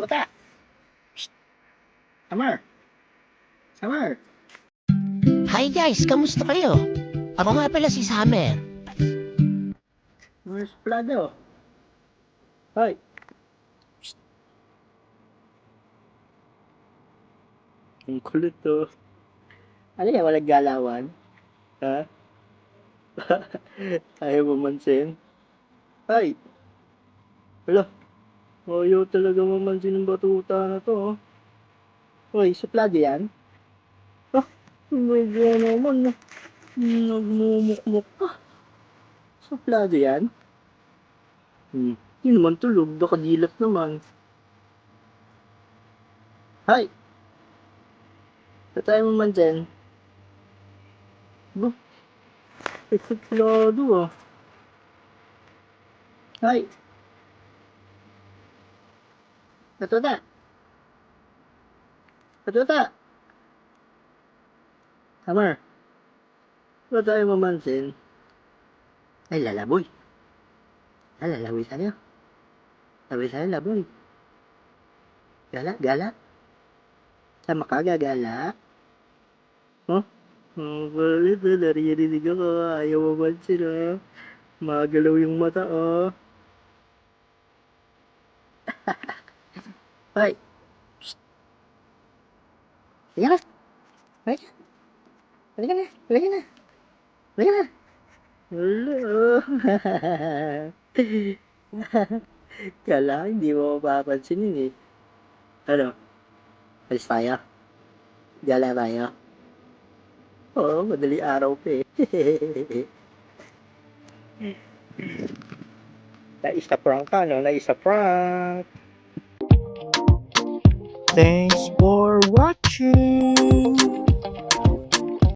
Tuta! Psst! Summer! Summer! Hi guys, kamusta kayo? Ako nga pala si Summer. Where's Plado? Hoy! Psst! Ang kulit to. Ano yan? Walang galawan? Ha? Ayaw mamansin? Ay! Wala. Ayaw talaga mamansin ng batuta na to. Oh. Hoy, suplado yan? Ah, medyo naman. Nagmumukmuk pa. Suplado yan? Yun naman tulog. Nakadilat naman. Hay! Tatay mo man dyan. Ba? Suplado ah. Hay! Katuta! Katuta! Summer! Wala tayo mamansin. Ay, lalaboy. Ay, lalaboy tayo. Lalaboy tayo, lalaboy. Gala, gala. Sama ka, gagala. Oh? Oh, kulit ah. Narinig ako. Ayaw mamansin ah. Magalaw yung mata oh. Hoy! Psst! Halika na! Halika! Halika na! Halika na! Halika na! Hello! Kala hindi mo mapapansinin eh. Ano? Alis tayo? Gala tayo? Oo, madali araw pa eh. Naisa prank ka, no? Naisa prank! Thanks for watching!